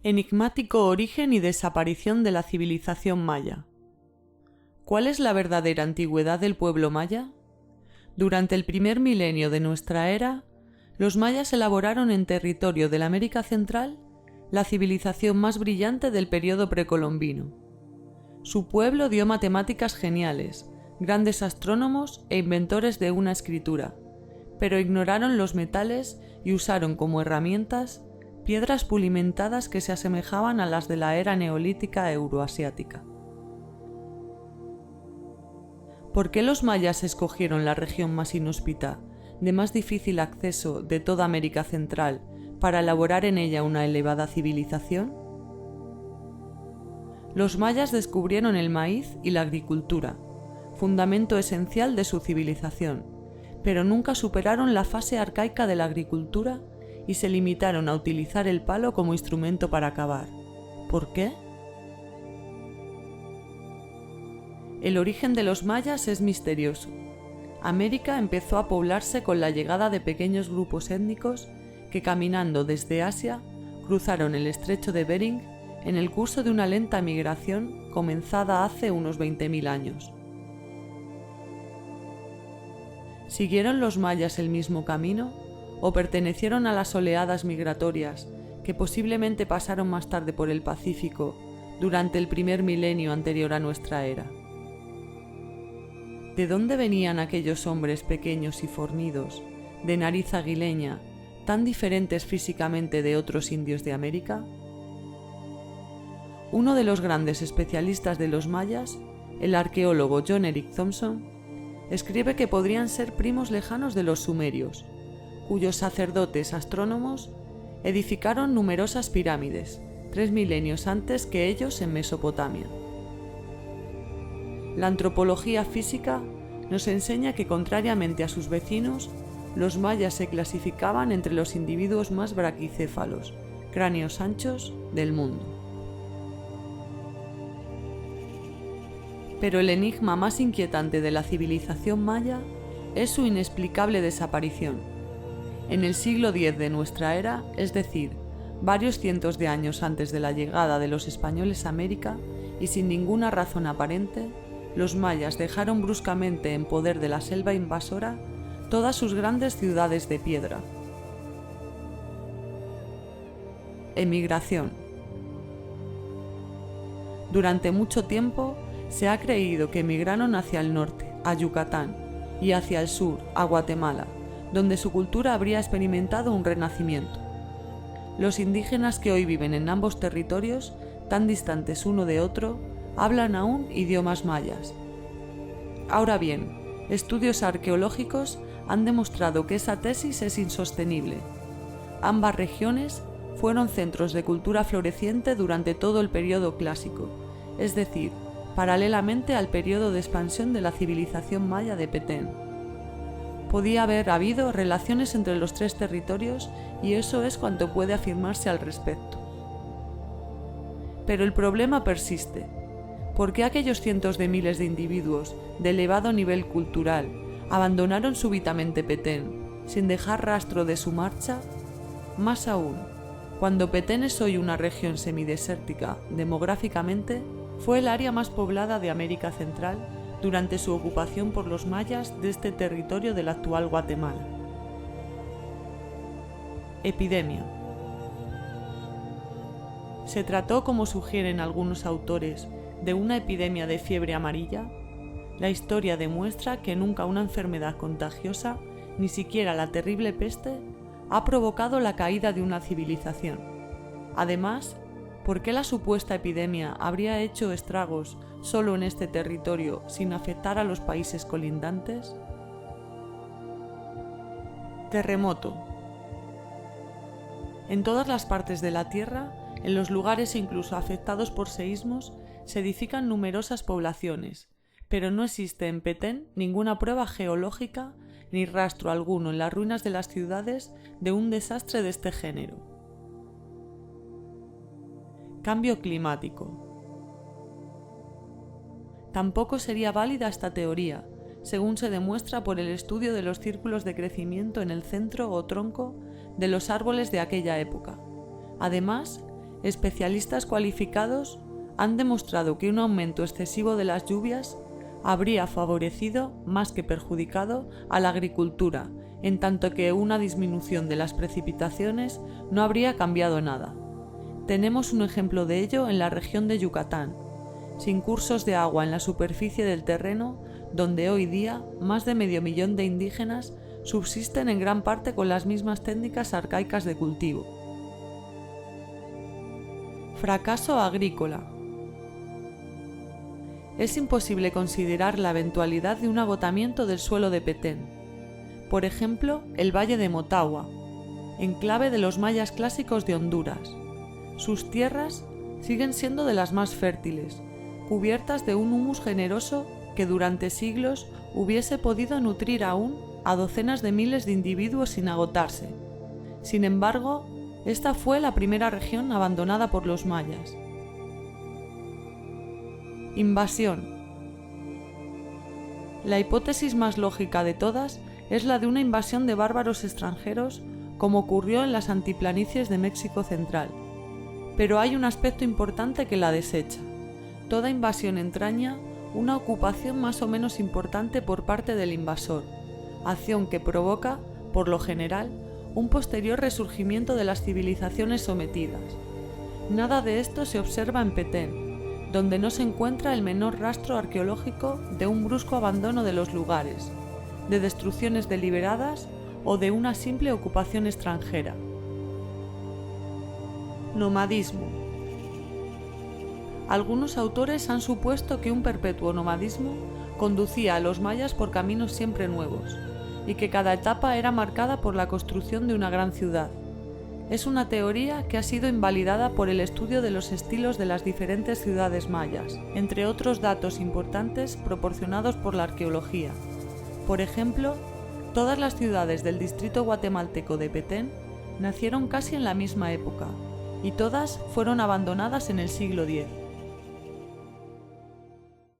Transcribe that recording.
Enigmático origen y desaparición de la civilización maya. ¿Cuál es la verdadera antigüedad del pueblo maya? Durante el primer milenio de nuestra era, los mayas elaboraron en territorio de la América Central la civilización más brillante del período precolombino. Su pueblo dio matemáticas geniales, grandes astrónomos e inventores de una escritura, pero ignoraron los metales y usaron como herramientas piedras pulimentadas que se asemejaban a las de la era neolítica euroasiática. ¿Por qué los mayas escogieron la región más inhóspita, de más difícil acceso de toda América Central, para elaborar en ella una elevada civilización? Los mayas descubrieron el maíz y la agricultura, fundamento esencial de su civilización, pero nunca superaron la fase arcaica de la agricultura y se limitaron a utilizar el palo como instrumento para cavar. ¿Por qué? El origen de los mayas es misterioso. América empezó a poblarse con la llegada de pequeños grupos étnicos que, caminando desde Asia, cruzaron el estrecho de Bering en el curso de una lenta migración comenzada hace unos 20.000 años. ¿Siguieron los mayas el mismo camino o pertenecieron a las oleadas migratorias que posiblemente pasaron más tarde por el Pacífico durante el primer milenio anterior a nuestra era? ¿De dónde venían aquellos hombres pequeños y fornidos, de nariz aguileña, tan diferentes físicamente de otros indios de América? Uno de los grandes especialistas de los mayas, el arqueólogo John Eric Thompson, escribe que podrían ser primos lejanos de los sumerios, cuyos sacerdotes astrónomos edificaron numerosas pirámides, 3 milenios antes que ellos en Mesopotamia. La antropología física nos enseña que, contrariamente a sus vecinos, los mayas se clasificaban entre los individuos más braquicéfalos, cráneos anchos, del mundo. Pero el enigma más inquietante de la civilización maya es su inexplicable desaparición. En el siglo X de nuestra era, es decir, varios cientos de años antes de la llegada de los españoles a América, y sin ninguna razón aparente, los mayas dejaron bruscamente en poder de la selva invasora todas sus grandes ciudades de piedra. Emigración. Durante mucho tiempo se ha creído que emigraron hacia el norte, a Yucatán, y hacia el sur, a Guatemala, donde su cultura habría experimentado un renacimiento. Los indígenas que hoy viven en ambos territorios, tan distantes uno de otro, hablan aún idiomas mayas. Ahora bien, estudios arqueológicos han demostrado que esa tesis es insostenible. Ambas regiones fueron centros de cultura floreciente durante todo el período clásico, es decir, paralelamente al período de expansión de la civilización maya de Petén. Podía haber habido relaciones entre los tres territorios y eso es cuanto puede afirmarse al respecto. Pero el problema persiste. ¿Por qué aquellos cientos de miles de individuos de elevado nivel cultural abandonaron súbitamente Petén sin dejar rastro de su marcha? Más aún, cuando Petén es hoy una región semidesértica demográficamente, fue el área más poblada de América Central durante su ocupación por los mayas de este territorio del actual Guatemala. Epidemia. ¿Se trató, como sugieren algunos autores, de una epidemia de fiebre amarilla? La historia demuestra que nunca una enfermedad contagiosa, ni siquiera la terrible peste, ha provocado la caída de una civilización. Además, ¿por qué la supuesta epidemia habría hecho estragos solo en este territorio sin afectar a los países colindantes? Terremoto. En todas las partes de la Tierra, en los lugares incluso afectados por seísmos, se edifican numerosas poblaciones, pero no existe en Petén ninguna prueba geológica ni rastro alguno en las ruinas de las ciudades de un desastre de este género. Cambio climático. Tampoco sería válida esta teoría, según se demuestra por el estudio de los círculos de crecimiento en el centro o tronco de los árboles de aquella época. Además, especialistas cualificados han demostrado que un aumento excesivo de las lluvias habría favorecido más que perjudicado a la agricultura, en tanto que una disminución de las precipitaciones no habría cambiado nada. Tenemos un ejemplo de ello en la región de Yucatán, sin cursos de agua en la superficie del terreno, donde hoy día más de 500.000 de indígenas subsisten en gran parte con las mismas técnicas arcaicas de cultivo. Fracaso agrícola. Es imposible considerar la eventualidad de un agotamiento del suelo de Petén. Por ejemplo, el Valle de Motagua, enclave de los mayas clásicos de Honduras. Sus tierras siguen siendo de las más fértiles, cubiertas de un humus generoso que durante siglos hubiese podido nutrir aún a docenas de miles de individuos sin agotarse. Sin embargo, esta fue la primera región abandonada por los mayas. Invasión. La hipótesis más lógica de todas es la de una invasión de bárbaros extranjeros, como ocurrió en las altiplanicies de México Central. Pero hay un aspecto importante que la desecha. Toda invasión entraña una ocupación más o menos importante por parte del invasor, acción que provoca, por lo general, un posterior resurgimiento de las civilizaciones sometidas. Nada de esto se observa en Petén, donde no se encuentra el menor rastro arqueológico de un brusco abandono de los lugares, de destrucciones deliberadas o de una simple ocupación extranjera. Nomadismo. Algunos autores han supuesto que un perpetuo nomadismo conducía a los mayas por caminos siempre nuevos, y que cada etapa era marcada por la construcción de una gran ciudad. Es una teoría que ha sido invalidada por el estudio de los estilos de las diferentes ciudades mayas, entre otros datos importantes proporcionados por la arqueología. Por ejemplo, todas las ciudades del distrito guatemalteco de Petén nacieron casi en la misma época, y todas fueron abandonadas en el siglo X.